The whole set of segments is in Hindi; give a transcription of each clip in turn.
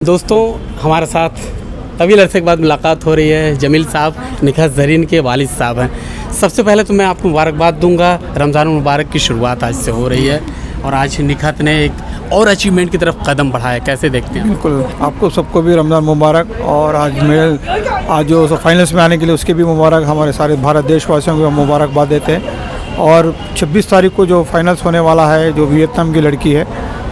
दोस्तों हमारे साथ तवील अरसे के बाद मुलाकात हो रही है। जमील साहब निखत ज़रीन के वालिद साहब हैं। सबसे पहले तो मैं आपको मुबारकबाद दूंगा। रमज़ान मुबारक की शुरुआत आज से हो रही है और आज निखत ने एक और अचीवमेंट की तरफ कदम बढ़ाया, कैसे देखते हैं? बिल्कुल, आपको सबको भी रमज़ान मुबारक। और आज जो फाइनल्स में आने के लिए उसके भी मुबारक, हमारे सारे भारत देशवासियों को मुबारकबाद देते हैं। और 26 तारीख को जो फाइनल्स होने वाला है, जो वियतनाम की लड़की है,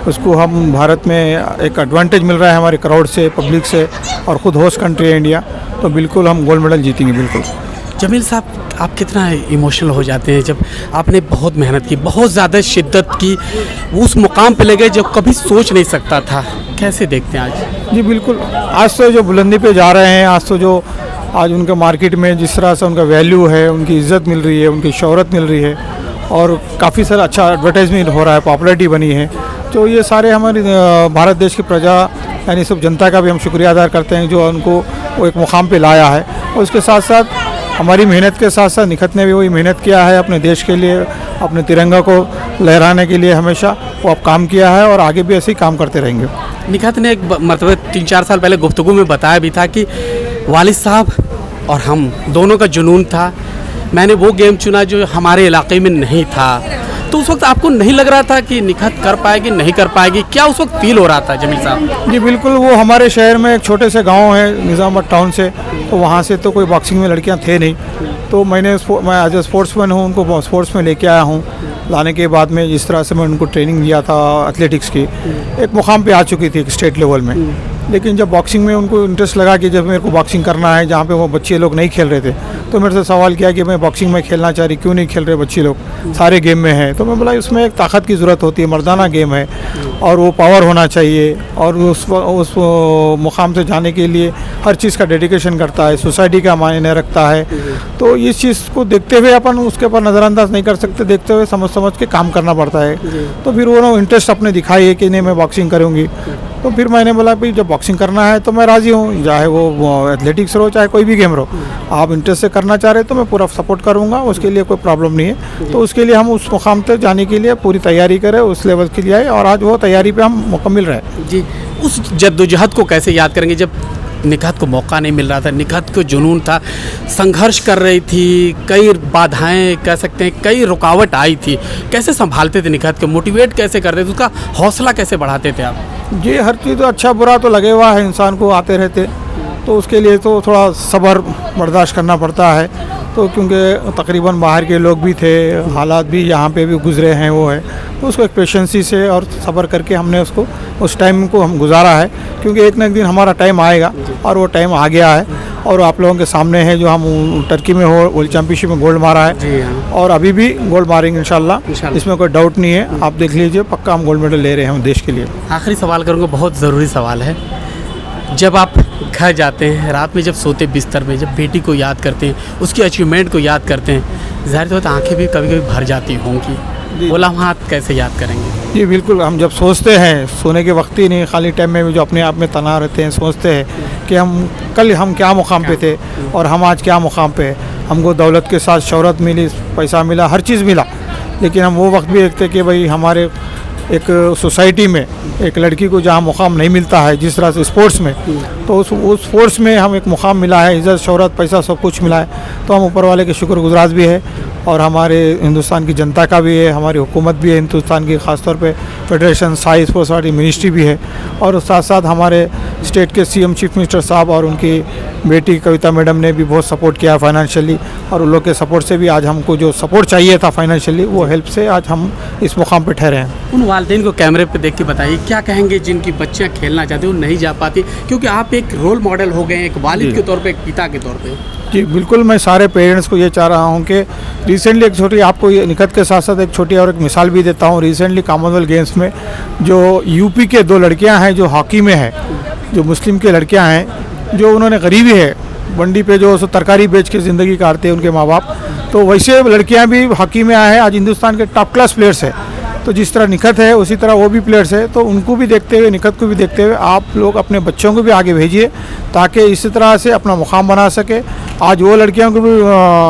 उसको हम भारत में एक एडवांटेज मिल रहा है हमारे क्राउड से, पब्लिक से, और ख़ुद होस्ट कंट्री है इंडिया, तो बिल्कुल हम गोल्ड मेडल जीतेंगे बिल्कुल। जमील साहब, आप कितना इमोशनल हो जाते हैं जब आपने बहुत मेहनत की, बहुत ज़्यादा शिद्दत की, उस मुकाम पे ले गए जो कभी सोच नहीं सकता था, कैसे देखते हैं आज? जी बिल्कुल, आज तो जो बुलंदी पे जा रहे हैं, आज उनके मार्केट में जिस तरह से उनका वैल्यू है, उनकी इज़्ज़त मिल रही है, उनकी शोहरत मिल रही है, और काफ़ी सारा अच्छा एडवर्टाइजमेंट हो रहा है, पॉपुलैरिटी बनी है। तो ये सारे हमारी भारत देश की प्रजा यानी सब जनता का भी हम शुक्रिया अदा करते हैं जो उनको वो एक मुकाम पे लाया है। और उसके साथ साथ हमारी मेहनत के साथ साथ निखत ने भी वही मेहनत किया है अपने देश के लिए, अपने तिरंगा को लहराने के लिए हमेशा वो अब काम किया है और आगे भी ऐसे ही काम करते रहेंगे। निखत ने एक मतलब 3-4 साल पहले गुफ्तगू में बताया भी था कि वालिद साहब और हम दोनों का जुनून था, मैंने वो गेम चुना जो हमारे इलाके में नहीं था। तो उस वक्त आपको नहीं लग रहा था कि निखत कर पाएगी, नहीं कर पाएगी? क्या उस वक्त फील हो रहा था जमील साहब? जी बिल्कुल, वो हमारे शहर में एक छोटे से गांव है निज़ामाबाद टाउन से, तो वहाँ से तो कोई बॉक्सिंग में लड़कियाँ थे नहीं। तो मैं एज ए स्पोर्ट्समैन हूँ, उनको स्पोर्ट्स में लेके आया हूँ। लाने के बाद में जिस तरह से मैं उनको ट्रेनिंग दिया था एथलेटिक्स की, एक मुकाम पे आ चुकी थी स्टेट लेवल में। लेकिन जब बॉक्सिंग में उनको इंटरेस्ट लगा कि जब मेरे को बॉक्सिंग करना है, जहाँ पे वो बच्चे लोग नहीं खेल रहे थे, तो मेरे से सवाल किया कि मैं बॉक्सिंग में खेलना चाह रही, क्यों नहीं खेल रहे बच्चे लोग, सारे गेम में हैं। तो मैं बोला उसमें एक ताकत की ज़रूरत होती है, मर्दाना गेम है और वो पावर होना चाहिए, और उस मुकाम से जाने के लिए हर चीज़ का डेडिकेशन करता है, सोसाइटी का मायने रखता है। तो इस चीज़ को देखते हुए अपन उसके ऊपर नज़रअंदाज नहीं कर सकते, देखते हुए समझ के काम करना पड़ता है। तो फिर वो इंटरेस्ट अपने दिखाई है कि नहीं मैं बॉक्सिंग करूँगी। तो फिर मैंने बोला भाई जब बॉक्सिंग करना है तो मैं राज़ी हूँ, चाहे वो एथलेटिक्स रहो चाहे कोई भी गेम रहो, आप इंटरेस्ट से करना चाह रहे तो मैं पूरा सपोर्ट करूँगा, उसके लिए कोई प्रॉब्लम नहीं है। तो उसके लिए हम उस मुकाम तक जाने के लिए पूरी तैयारी करें, उस लेवल के लिए आए, और आज वो तैयारी पे हम मुकम्मल रहे। जी, उस जद्दोजहद को कैसे याद करेंगे जब निखत को मौका नहीं मिल रहा था, निखत को जुनून था, संघर्ष कर रही थी, कई बाधाएं कह सकते हैं, कई रुकावट आई थी, कैसे संभालते थे निखत को, मोटिवेट कैसे करते थे, उसका हौसला कैसे बढ़ाते थे आप? जी, हर चीज़ अच्छा बुरा तो लगे हुआ है इंसान को, आते रहते, तो उसके लिए तो थोड़ा सब्र बर्दाश्त करना पड़ता है। तो क्योंकि तकरीबन बाहर के लोग भी थे, हालात भी यहाँ पे भी गुजरे हैं, वो है, तो उसको एक पेशेंसी से और सब्र करके हमने उसको उस टाइम को हम गुजारा है। क्योंकि एक न एक दिन हमारा टाइम आएगा और वो टाइम आ गया है, और आप लोगों के सामने है जो हम टर्की में वर्ल्ड चैम्पियनशिप में गोल्ड मारा है, और अभी भी गोल्ड मारेंगे इंशाल्लाह, इसमें कोई डाउट नहीं है। आप देख लीजिए, पक्का हम गोल्ड मेडल ले रहे हैं हम देश के लिए। आखिरी सवाल करूँगा, बहुत ज़रूरी सवाल है। जब आप घर जाते हैं, रात में जब सोते बिस्तर में, जब बेटी को याद करते हैं, उसकी अचीवमेंट को याद करते हैं, ज़ाहिर तौर पर आँखें भी कभी कभी भर जाती होंगी, वो लम्हा कैसे याद करेंगे? जी बिल्कुल, हम जब सोचते हैं, सोने के वक्त ही नहीं, खाली टाइम में भी जो अपने आप में तनाव रहते हैं, सोचते हैं कि हम क्या मुकाम पे थे और हम आज क्या मुकाम पे हैं। हमको दौलत के साथ शोहरत मिली, पैसा मिला, हर चीज़ मिला, लेकिन हम वो वक्त भी देखते कि भाई हमारे एक सोसाइटी में एक लड़की को जहाँ मुकाम नहीं मिलता है, जिस तरह से स्पोर्ट्स में, तो उस स्पोर्ट्स में हम एक मुकाम मिला है, इज़्ज़त शोहरत पैसा सब कुछ मिला है, तो हम ऊपर वाले के शुक्रगुज़ार भी है, और हमारे हिंदुस्तान की जनता का भी है, हमारी हुकूमत भी है हिंदुस्तान की, ख़ासतौर पे फेडरेशन साई स्पोर्ट्स वाली मिनिस्ट्री भी है, और साथ साथ हमारे स्टेट के सीएम चीफ मिनिस्टर साहब और उनकी बेटी कविता मैडम ने भी बहुत सपोर्ट किया फाइनेंशियली, और उन लोग के सपोर्ट से भी आज हमको जो सपोर्ट चाहिए था फाइनेंशियली, वो हेल्प से आज हम इस मुकाम पर ठहरे हैं। उन वालिदैन को कैमरे पे देख के बताइए, क्या कहेंगे जिनकी बच्चियाँ खेलना चाहती हैं, वो नहीं जा पाती, क्योंकि आप एक रोल मॉडल हो गए, एक वालिद के तौर पे, एक पिता के तौर पे? जी बिल्कुल, मैं सारे पेरेंट्स को ये चाह रहा हूँ कि रिसेंटली एक छोटी, आपको ये निखत के साथ साथ एक छोटी और एक मिसाल भी देता हूँ। रिसेंटली कॉमनवेल्थ गेम्स में जो यूपी के 2 लड़कियाँ हैं जो हॉकी में है, जो मुस्लिम की लड़कियाँ हैं, जो उन्होंने गरीबी है, मंडी पे जो तरकारी बेच के ज़िंदगी काटते हैं उनके माँ बाप, तो वैसे लड़कियाँ भी हॉकी में आए हैं, आज हिंदुस्तान के टॉप क्लास प्लेयर्स है। तो जिस तरह निखत है उसी तरह वो भी प्लेयर्स है, तो उनको भी देखते हुए, निखत को भी देखते हुए आप लोग अपने बच्चों को भी आगे भेजिए, ताकि इसी तरह से अपना मुकाम बना सके आज वो लड़कियों को भी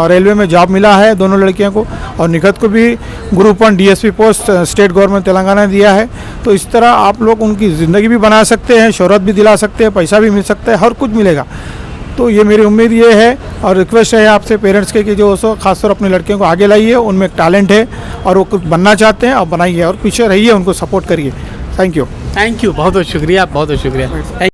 रेलवे में जॉब मिला है, दोनों लड़कियों को, और निखत को भी group 1 DSP post state government Telangana ने दिया है। तो इस तरह आप लोग उनकी ज़िंदगी भी बना सकते हैं, शोहरत भी दिला सकते हैं, पैसा भी मिल सकता है, हर कुछ मिलेगा। तो ये मेरी उम्मीद ये है और रिक्वेस्ट है आपसे पेरेंट्स के कि जो सो खासतौर अपनी लड़कियों को आगे लाइए, उनमें एक टैलेंट है और वो कुछ बनना चाहते हैं, और बनाइए और पीछे रहिए, उनको सपोर्ट करिए। Thank you. थैंक यू, बहुत बहुत शुक्रिया, बहुत बहुत शुक्रिया।